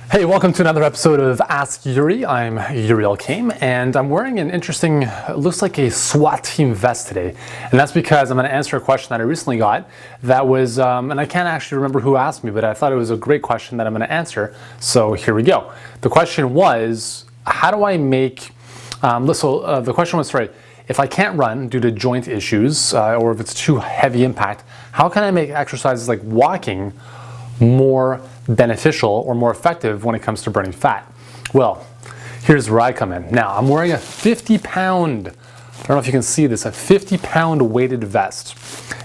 Hey, welcome to another episode of Ask Yuri. I'm Yuri Elkaim, and I'm wearing an interesting, looks like a SWAT team vest today. And that's because I'm going to answer a question that I recently got that was, and I can't actually remember who asked me, but I thought it was a great question that I'm going to answer. So here we go. The question was, how do I make, the question was, if I can't run due to joint issues, or if it's too heavy impact, how can I make exercises like walking more beneficial or more effective when it comes to burning fat? Well, here's where I come in. Now, I'm wearing a 50-pound, I don't know if you can see this, a 50-pound weighted vest.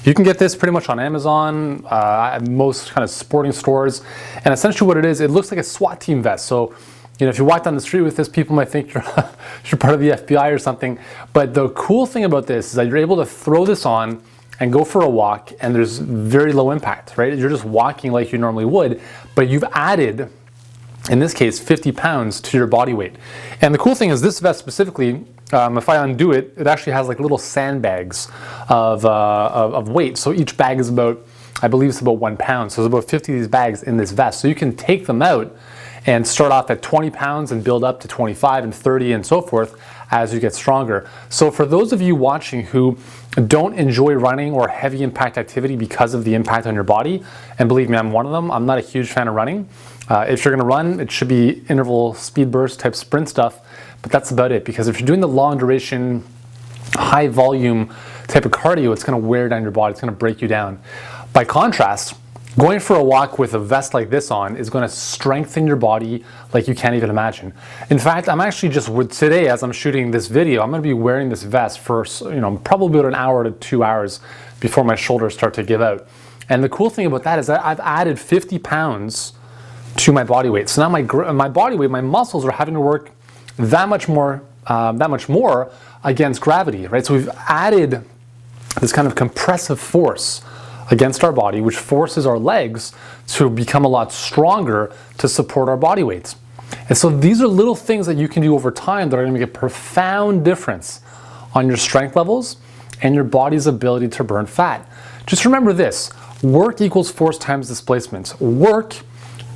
You can get this pretty much on Amazon, at most kind of sporting stores, and essentially what it is, it looks like a SWAT team vest. So, you know, if you walk down the street with this, people might think you're part of the FBI or something. But the cool thing about this is that you're able to throw this on and go for a walk, and there's very low impact, right? You're just walking like you normally would, but you've added, in this case, 50 pounds to your body weight. And the cool thing is this vest specifically, if I undo it, it actually has like little sandbags of weight. So each bag is about, I believe it's about 1 pound. So there's about 50 of these bags in this vest. So you can take them out and start off at 20 pounds and build up to 25 and 30 and so forth as you get stronger. So for those of you watching who don't enjoy running or heavy impact activity because of the impact on your body, and believe me, I'm one of them, I'm not a huge fan of running. If you're gonna run, it should be interval speed burst type sprint stuff, but that's about it, because if you're doing the long duration, high volume type of cardio, it's gonna wear down your body, it's gonna break you down. By contrast, going for a walk with a vest like this on is going to strengthen your body like you can't even imagine. In fact, I'm actually just, today as I'm shooting this video, I'm going to be wearing this vest for, probably about an hour to 2 hours before my shoulders start to give out. And the cool thing about that is that I've added 50 pounds to my body weight. So now my body weight, my muscles are having to work that much more against gravity, right? So we've added this kind of compressive force against our body, which forces our legs to become a lot stronger to support our body weights. And so these are little things that you can do over time that are going to make a profound difference on your strength levels and your body's ability to burn fat. Just remember this, work equals force times displacement. Work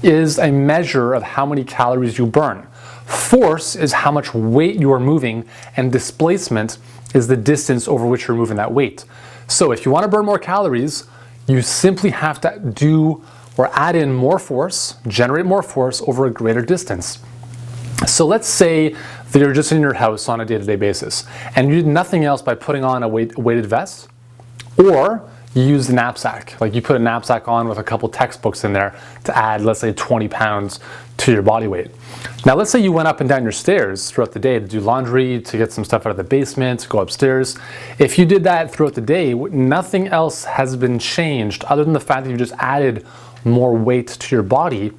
is a measure of how many calories you burn. Force is how much weight you are moving, and displacement is the distance over which you're moving that weight. So if you want to burn more calories, you simply have to do or add in more force, generate more force over a greater distance. So let's say that you're just in your house on a day-to-day basis and you did nothing else by putting on a weighted vest, or you use the knapsack. Like you put a knapsack on with a couple textbooks in there to add, let's say, 20 pounds to your body weight. Now let's say you went up and down your stairs throughout the day to do laundry, to get some stuff out of the basement, to go upstairs. If you did that throughout the day, nothing else has been changed other than the fact that you just added more weight to your body.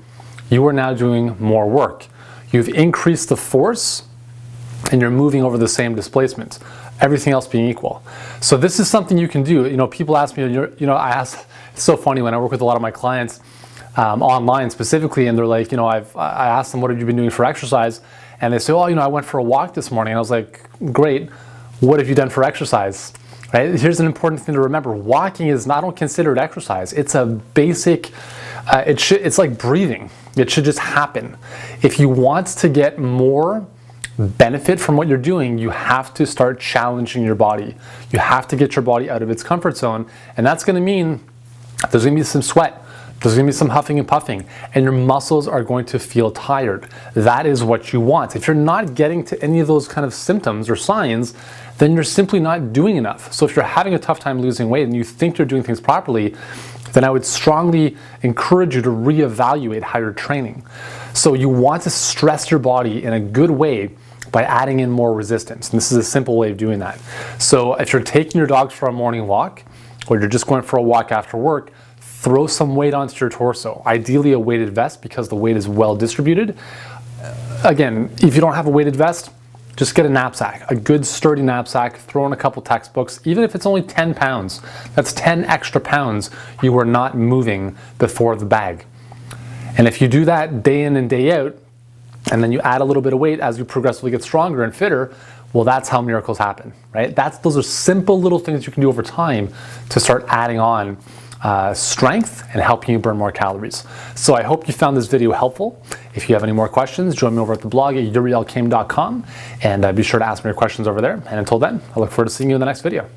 You are now doing more work. You've increased the force and you're moving over the same displacement, everything else being equal. So this is something you can do. You know, people ask me, it's so funny when I work with a lot of my clients online specifically, and they're like, I asked them, what have you been doing for exercise? And they say, oh, I went for a walk this morning. And I was like, great, what have you done for exercise? Right? Here's an important thing to remember. Walking is not, I don't consider it exercise. It's a basic, it's like breathing. It should just happen. If you want to get more benefit from what you're doing, you have to start challenging your body. You have to get your body out of its comfort zone, and that's going to mean there's going to be some sweat. There's going to be some huffing and puffing, and your muscles are going to feel tired. That is what you want. If you're not getting to any of those kind of symptoms or signs, then you're simply not doing enough. So if you're having a tough time losing weight and you think you're doing things properly, then I would strongly encourage you to reevaluate how you're training. So you want to stress your body in a good way by adding in more resistance. And this is a simple way of doing that. So if you're taking your dogs for a morning walk, or you're just going for a walk after work, throw some weight onto your torso. Ideally a weighted vest, because the weight is well distributed. Again, if you don't have a weighted vest, just get a knapsack, a good sturdy knapsack, throw in a couple textbooks, even if it's only 10 pounds. That's 10 extra pounds you are not moving before the bag. And if you do that day in and day out, and then you add a little bit of weight as you progressively get stronger and fitter, well, that's how miracles happen, right? Those are simple little things you can do over time to start adding on strength and helping you burn more calories. So I hope you found this video helpful. If you have any more questions, join me over at the blog at yurielkaim.com, and be sure to ask me your questions over there. And until then, I look forward to seeing you in the next video.